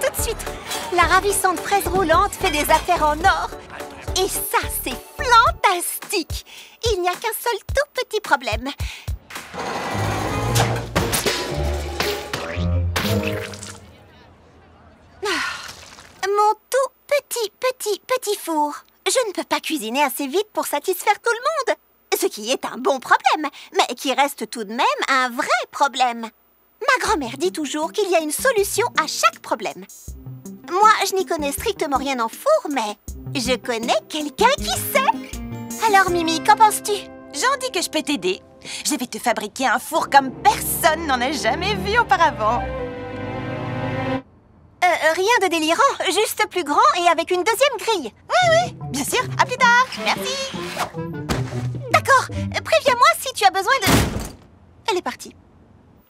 tout de suite. La ravissante fraise roulante fait des affaires en or. Et ça, c'est fantastique. Il n'y a qu'un seul tout petit problème. Mon tout petit four. Je ne peux pas cuisiner assez vite pour satisfaire tout le monde. Ce qui est un bon problème, mais qui reste tout de même un vrai problème. Ma grand-mère dit toujours qu'il y a une solution à chaque problème. Moi, je n'y connais strictement rien en four, mais je connais quelqu'un qui sait. Alors, Mimi, qu'en penses-tu? J'en dis que je peux t'aider. Je vais te fabriquer un four comme personne n'en a jamais vu auparavant. Rien de délirant, juste plus grand et avec une deuxième grille. Oui, bien sûr. À plus tard. Merci. D'accord, préviens-moi si tu as besoin de... Elle est partie.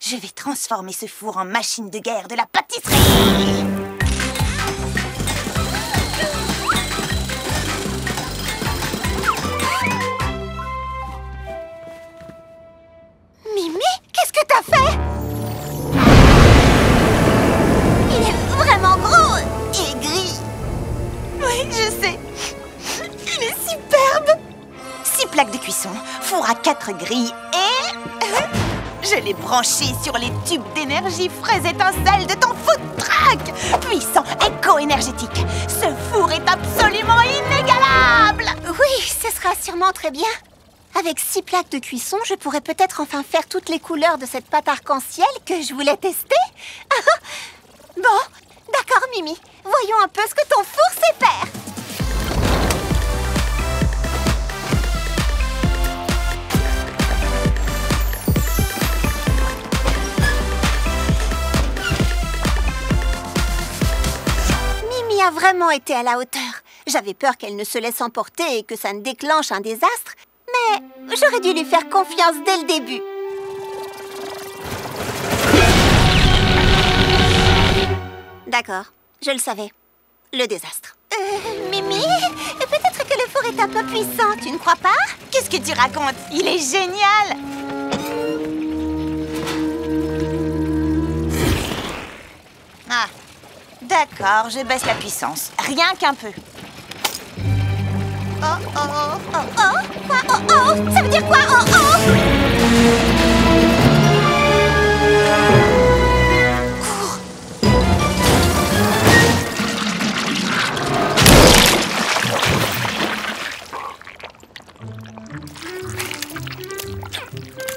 Je vais transformer ce four en machine de guerre de la pâtisserie. Mimi, qu'est-ce que t'as fait? Il est vraiment gros et gris. Oui, je sais. Il est superbe. 6 plaques de cuisson, four à 4 grilles et... je l'ai branché sur les tubes d'énergie fraise étincelle de ton food truck. Puissant, éco-énergétique. Ce four est absolument inégalable. Oui, ce sera sûrement très bien. Avec 6 plaques de cuisson, je pourrais peut-être enfin faire toutes les couleurs de cette pâte arc-en-ciel que je voulais tester. Bon, d'accord, Mimi. Voyons un peu ce que ton four sait faire. Mimi a vraiment été à la hauteur. J'avais peur qu'elle ne se laisse emporter et que ça ne déclenche un désastre. Mais j'aurais dû lui faire confiance dès le début. D'accord, je le savais. Le désastre. Mimi, peut-être que le four est un peu puissant, tu ne crois pas? Qu'est-ce que tu racontes? Il est génial. Ah, d'accord, je baisse la puissance. Rien qu'un peu. Oh, oh, oh, oh, oh. Quoi? Oh, oh. Ça veut dire quoi? Oh, oh. Cours.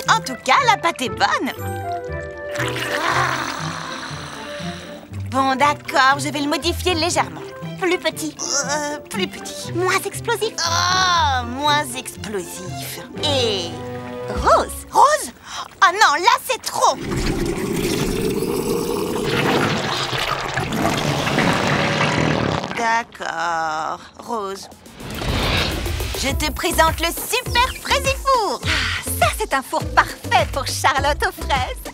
En tout cas, la pâte est bonne. Bon, d'accord, je vais le modifier légèrement. Plus petit. Plus petit. Moins explosif. Oh, moins explosif. Et rose. Rose? Ah non, là c'est trop. D'accord, Rose. Je te présente le super fraisifour. Ça, c'est un four parfait pour Charlotte aux fraises.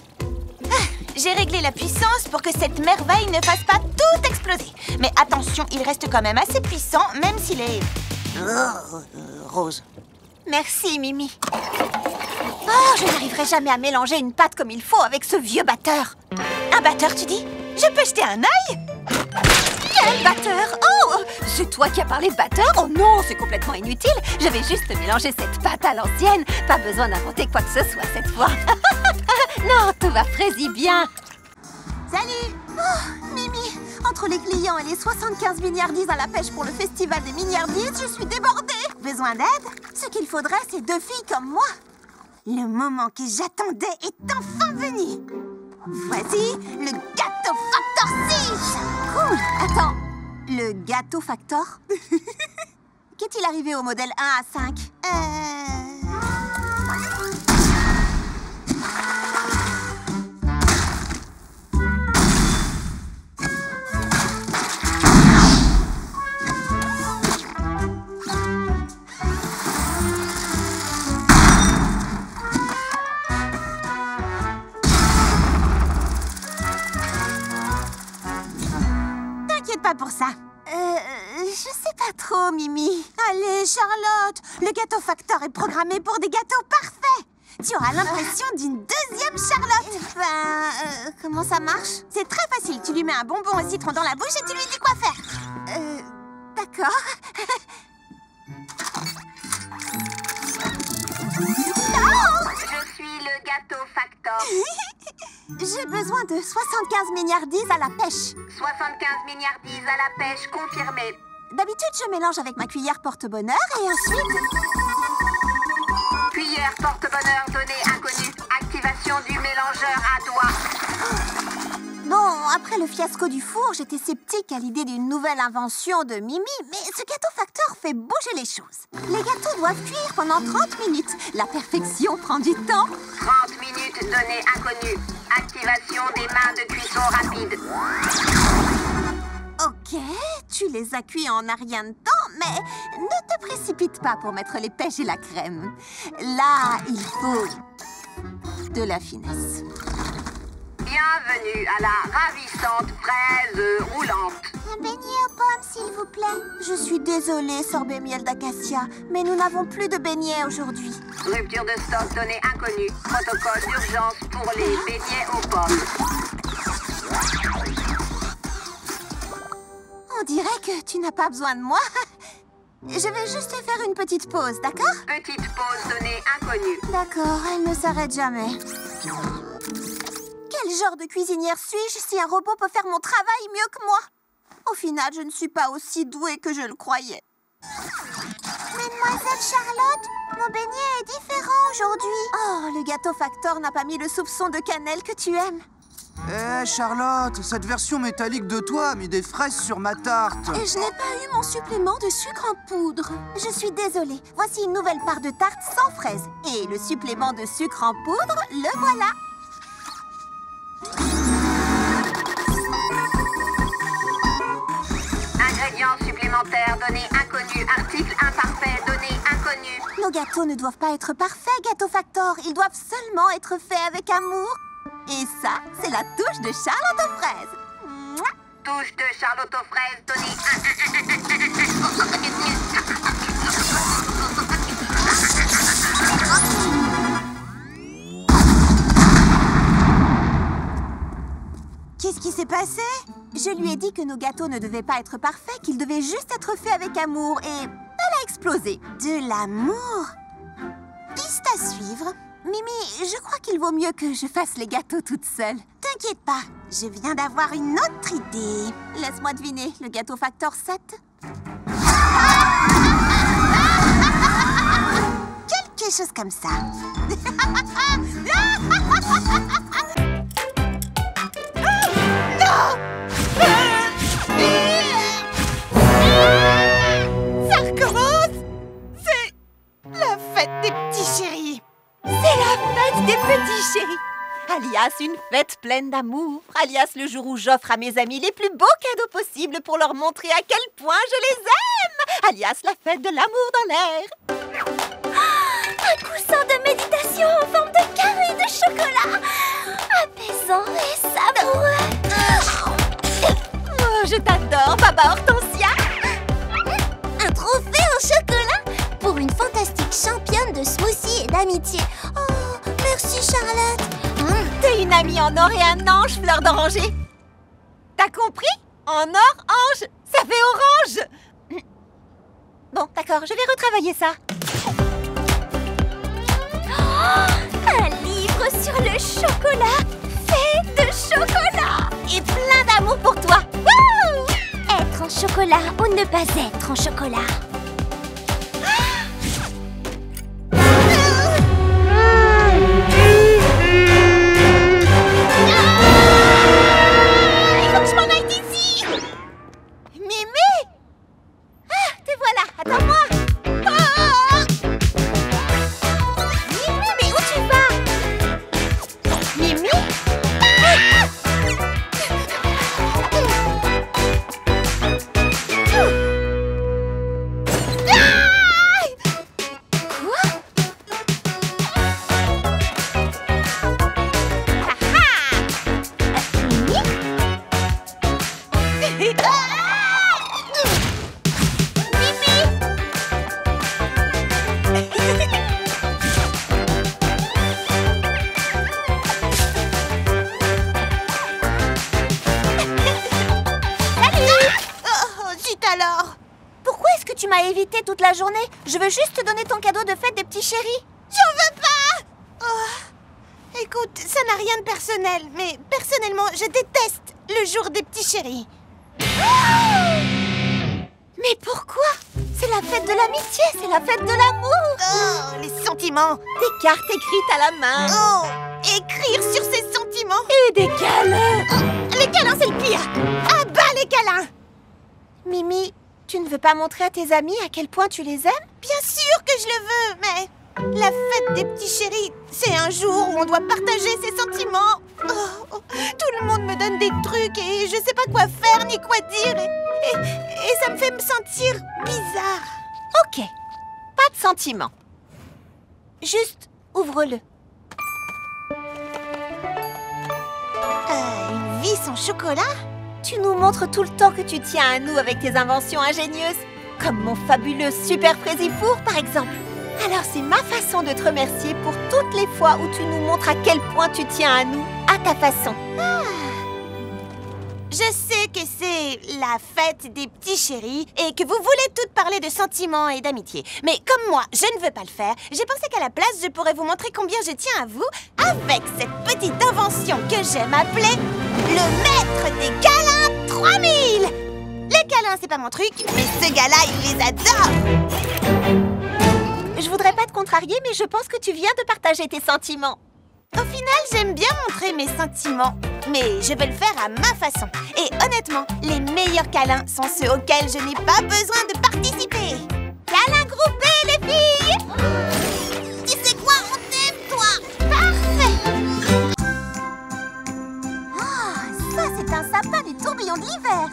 J'ai réglé la puissance pour que cette merveille ne fasse pas tout exploser. Mais attention, il reste quand même assez puissant, même s'il est... rose. Merci, Mimi. Oh, je n'arriverai jamais à mélanger une pâte comme il faut avec ce vieux batteur. Un batteur, tu dis? Je peux jeter un œil? Quel batteur? Oh, c'est toi qui as parlé de batteur? Oh non, c'est complètement inutile. Je vais juste mélanger cette pâte à l'ancienne. Pas besoin d'inventer quoi que ce soit cette fois. Non, tout va fraisi bien. Salut! Oh, Mimi, entre les clients et les 75 milliardises à la pêche pour le festival des milliardises, je suis débordée. Besoin d'aide? Ce qu'il faudrait, c'est 2 filles comme moi. Le moment que j'attendais est enfin venu. Voici le Gâteau Factor 6. Cool. Attends, le Gâteau Factor? Qu'est-il arrivé au modèle 1 à 5? T'inquiète pas pour ça. Je sais pas trop, Mimi. Allez, Charlotte, le Gâteau Factor est programmé pour des gâteaux parfaits. Tu auras l'impression d'une deuxième Charlotte. Comment ça marche? C'est très facile. Tu lui mets un bonbon au citron dans la bouche et tu lui dis quoi faire. D'accord. Je suis le gâteau factor. J'ai besoin de 75 milliardises à la pêche. 75 milliardises à la pêche confirmée. D'habitude, je mélange avec ma cuillère porte-bonheur et ensuite... Cuillère porte-bonheur donnée inconnue. Activation du mélangeur à doigts. Bon, après le fiasco du four, j'étais sceptique à l'idée d'une nouvelle invention de Mimi, mais ce gâteau facteur fait bouger les choses. Les gâteaux doivent cuire pendant 30 minutes. La perfection prend du temps. 30 minutes donnée inconnue. Activation des mains de cuisson rapide. Ok, tu les as cuits en un rien de temps, mais ne te précipite pas pour mettre les pêches et la crème. Là, il faut de la finesse. Bienvenue à la ravissante fraise roulante. Un beignet aux pommes, s'il vous plaît. Je suis désolée, sorbet miel d'acacia, mais nous n'avons plus de beignets aujourd'hui. Rupture de stock donnée inconnue. Protocole d'urgence pour les beignets aux pommes. On dirait que tu n'as pas besoin de moi. Je vais juste faire une petite pause, d'accord? Petite pause donnée inconnue. D'accord, elle ne s'arrête jamais. Quel genre de cuisinière suis-je si un robot peut faire mon travail mieux que moi? Au final, je ne suis pas aussi douée que je le croyais. Mademoiselle Charlotte, mon beignet est différent aujourd'hui. Oh, le gâteau factor n'a pas mis le soupçon de cannelle que tu aimes. Hé, Charlotte, cette version métallique de toi a mis des fraises sur ma tarte. Et je n'ai pas eu mon supplément de sucre en poudre. Je suis désolée. Voici une nouvelle part de tarte sans fraises. Et le supplément de sucre en poudre, le voilà. Ingrédients supplémentaires, données inconnues. Article imparfait, données inconnues. Nos gâteaux ne doivent pas être parfaits, gâteau factor. Ils doivent seulement être faits avec amour. Et ça, c'est la touche de Charlotte aux fraises. Mouah. Touche de Charlotte aux fraises, données Qu'est-ce qui s'est passé? Je lui ai dit que nos gâteaux ne devaient pas être parfaits, qu'ils devaient juste être faits avec amour. Et elle a explosé. De l'amour? Piste à suivre. Mimi, je crois qu'il vaut mieux que je fasse les gâteaux toute seule. T'inquiète pas, je viens d'avoir une autre idée. Laisse-moi deviner, le gâteau factor 7? Quelque chose comme ça. Ça recommence! C'est la fête des petits chéris. C'est la fête des petits chéris. Alias une fête pleine d'amour. Alias le jour où j'offre à mes amis les plus beaux cadeaux possibles pour leur montrer à quel point je les aime. Alias la fête de l'amour dans l'air. Un coussin de méditation en forme de carré de chocolat. Apaisant et savoureux. Oh, je t'adore, Baba Hortensia. Un trophée en chocolat pour une fantastique championne de smoothie et d'amitié. Oh, merci Charlotte. T'es une amie en or et un ange, fleur d'oranger. T'as compris? En or, ange, ça fait orange. Bon, d'accord, je vais retravailler ça. Oh, un livre sur le chocolat, fait de chocolat. Et plein d'amour pour toi. Wouh! Être en chocolat ou ne pas être en chocolat. Il faut que je m'en aille d'ici. Mimi! Ah, te voilà, attends-moi. Ah! Mimi, mais où tu vas? Mimi? Ah! tu m'as évité toute la journée. Je veux juste te donner ton cadeau de fête des petits chéris. J'en veux pas! Oh. Écoute, ça n'a rien de personnel, mais personnellement, je déteste le jour des petits chéris. Mais pourquoi? C'est la fête de l'amitié, c'est la fête de l'amour. Oh, les sentiments! Des cartes écrites à la main. Oh, écrire sur ses sentiments! Et des câlins. Oh, les câlins, c'est le pire! Ah bah, les câlins! Mimi, tu ne veux pas montrer à tes amis à quel point tu les aimes? Bien sûr que je le veux, mais la fête des petits chéris, c'est un jour où on doit partager ses sentiments. Oh, tout le monde me donne des trucs et je sais pas quoi faire ni quoi dire et ça me fait me sentir bizarre. Ok, pas de sentiments. Juste ouvre-le. Une vie sans chocolat? Tu nous montres tout le temps que tu tiens à nous avec tes inventions ingénieuses, comme mon fabuleux super Fraisifour par exemple. Alors c'est ma façon de te remercier pour toutes les fois où tu nous montres à quel point tu tiens à nous, à ta façon. Je sais que c'est la fête des petits chéris et que vous voulez toutes parler de sentiments et d'amitié. Mais comme moi, je ne veux pas le faire, j'ai pensé qu'à la place, je pourrais vous montrer combien je tiens à vous avec cette petite invention que j'aime appeler le maître des câlins 3000. Les câlins, c'est pas mon truc, mais ce gars-là, il les adore. Je voudrais pas te contrarier, mais je pense que tu viens de partager tes sentiments. Au final, j'aime bien montrer mes sentiments, mais je veux le faire à ma façon. Et honnêtement, les meilleurs câlins sont ceux auxquels je n'ai pas besoin de participer. Câlins groupés, les filles! Tu sais quoi, on t'aime, toi! Parfait! Ah, ça c'est un sapin du tourbillon de l'hiver.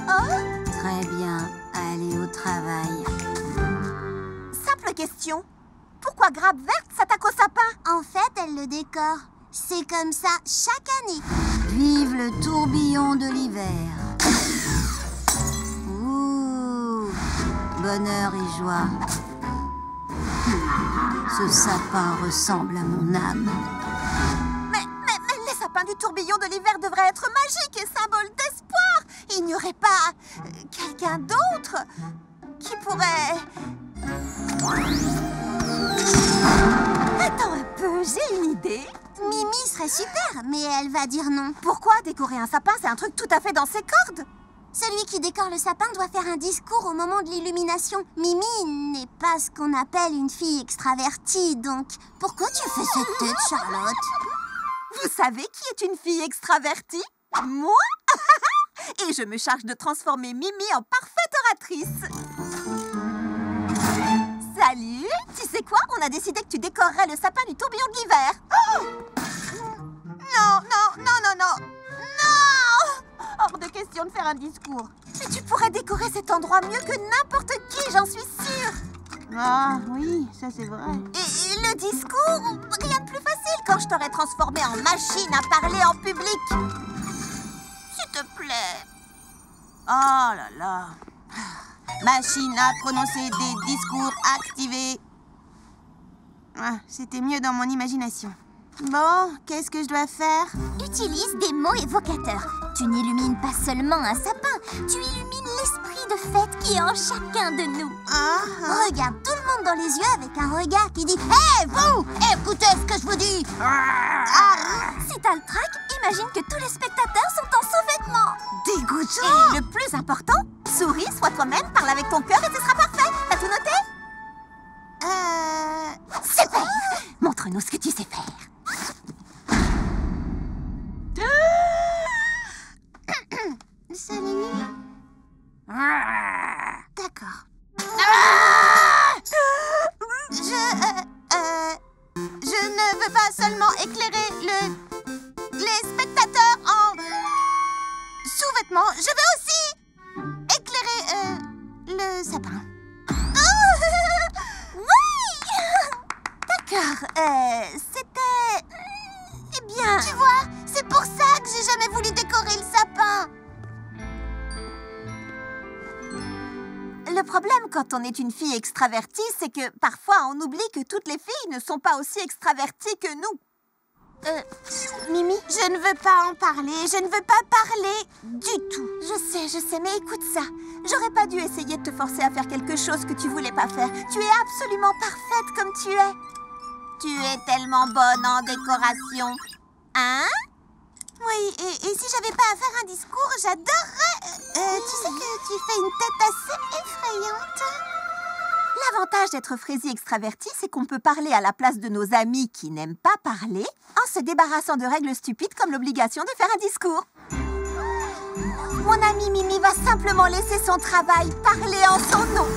Oh, Très bien, allez au travail. simple question. Pourquoi Grappe Verte s'attaque au sapin? En fait, elle le décore. C'est comme ça chaque année. Vive le tourbillon de l'hiver. Ouh, bonheur et joie. Ce sapin ressemble à mon âme. Mais les sapins du tourbillon de l'hiver devraient être magiques et symboles d'espoir. Il n'y aurait pas quelqu'un d'autre qui pourrait... Attends un peu, j'ai une idée. Mimi serait super, mais elle va dire non. Pourquoi décorer un sapin, c'est un truc tout à fait dans ses cordes? Celui qui décore le sapin doit faire un discours au moment de l'illumination. Mimi n'est pas ce qu'on appelle une fille extravertie, donc pourquoi tu fais cette tête, Charlotte? Vous savez qui est une fille extravertie? Moi? Et je me charge de transformer Mimi en parfaite oratrice. Salut! Tu sais quoi? On a décidé que tu décorerais le sapin du tourbillon de l'hiver. Oh! Non, non, non, non, non! Non! Hors de question de faire un discours. Mais tu pourrais décorer cet endroit mieux que n'importe qui, j'en suis sûre. Ah oui, ça c'est vrai. Et le discours, rien de plus facile quand je t'aurais transformé en machine à parler en public. S'il te plaît. Oh là là. Machine à prononcer des discours activés. Ah, c'était mieux dans mon imagination. Bon, qu'est-ce que je dois faire? Utilise des mots évocateurs. Tu n'illumines pas seulement un sapin, tu illumines l'esprit de fête qui est en chacun de nous. Regarde tout le monde dans les yeux avec un regard qui dit « Hé, vous! Écoutez ce que je vous dis !» Si t'as le trac, imagine que tous les spectateurs sont en sous-vêtements. Dégoûtant! Et le plus important, souris, sois toi-même, parle avec ton cœur et ce sera parfait. T'as tout noté? Super! Montre-nous ce que tu sais faire. Salut. D'accord. Je ne veux pas seulement éclairer les spectateurs en sous-vêtements. Je veux aussi éclairer le sapin. D'accord, c'était... Eh bien... Tu vois, c'est pour ça que j'ai jamais voulu décorer le sapin. Le problème quand on est une fille extravertie, c'est que parfois on oublie que toutes les filles ne sont pas aussi extraverties que nous. Mimi, je ne veux pas en parler. Je ne veux pas parler du tout. Je je sais, mais écoute ça. J'aurais pas dû essayer de te forcer à faire quelque chose que tu voulais pas faire. Tu es absolument parfaite comme tu es. Tu es tellement bonne en décoration. Hein? Oui, et si j'avais pas à faire un discours, j'adorerais... tu sais que tu fais une tête assez effrayante. L'avantage d'être Frézy extraverti, c'est qu'on peut parler à la place de nos amis qui n'aiment pas parler en se débarrassant de règles stupides comme l'obligation de faire un discours. Mon amie Mimi va simplement laisser son travail parler en son nom.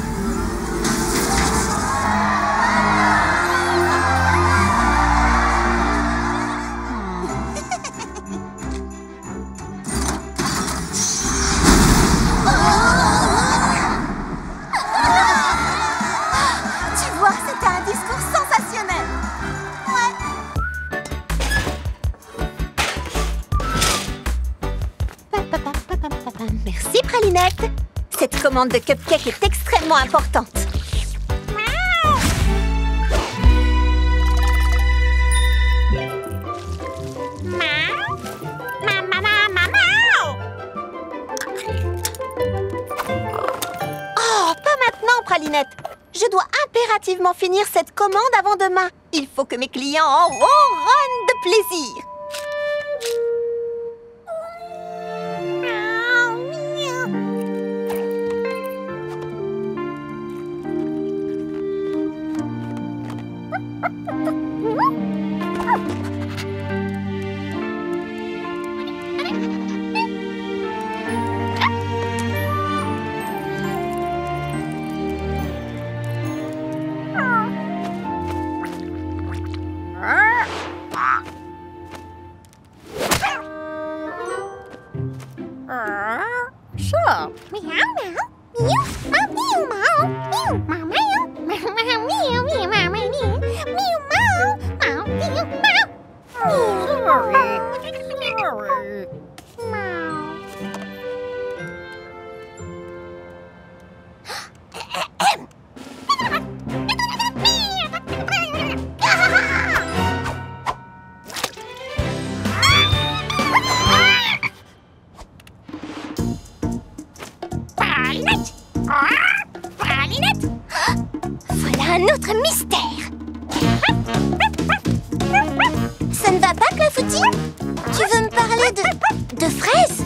Tu vois, c'était un discours sensationnel. Ouais. Merci, Pralinette. Cette commande de cupcake est extrêmement importante. Oh, pas maintenant, Pralinette. Je dois impérativement finir cette commande avant demain. Il faut que mes clients en ronronnent de plaisir. Voilà un autre mystère. Ça ne va pas, Clafoutis? Tu veux me parler de fraises?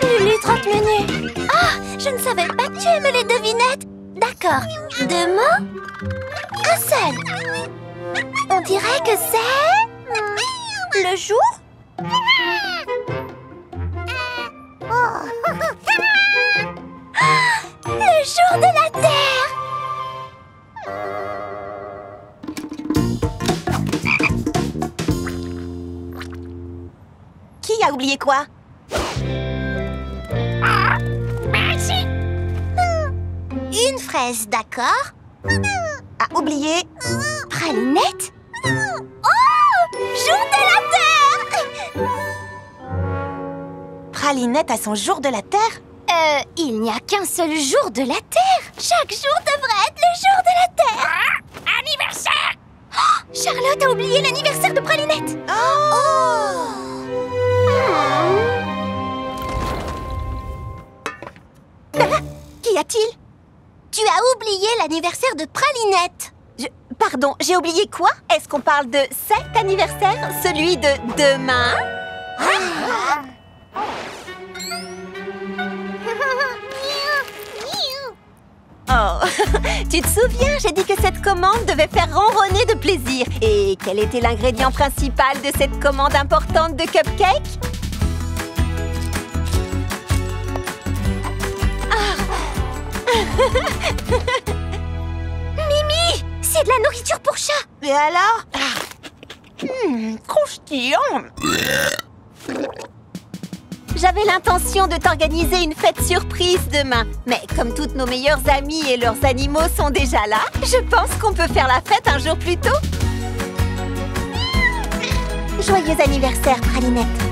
Lulu 30 minutes. Ah, je ne savais pas que tu aimais les devinettes. D'accord. 2 mots? Un seul. On dirait que c'est... le jour? Le jour de la Terre! Qui a oublié quoi? Merci. Une fraise, d'accord? A oublié? Pralinette? Oh! Jour de la Terre! Pralinette a son jour de la Terre? Il n'y a qu'un seul jour de la Terre. Chaque jour devrait être le jour de la Terre. Anniversaire. Oh, Charlotte a oublié l'anniversaire de Pralinette. Qu'y a-t-il? Tu as oublié l'anniversaire de Pralinette. Pardon, j'ai oublié quoi? Est-ce qu'on parle de cet anniversaire? Celui de demain? Oh, tu te souviens, j'ai dit que cette commande devait faire ronronner de plaisir. Et quel était l'ingrédient principal de cette commande importante de cupcake? Mimi, c'est de la nourriture pour chat. Et alors? Croustillant. J'avais l'intention de t'organiser une fête surprise demain. Mais comme toutes nos meilleures amies et leurs animaux sont déjà là, je pense qu'on peut faire la fête un jour plus tôt. Joyeux anniversaire, Pralinette.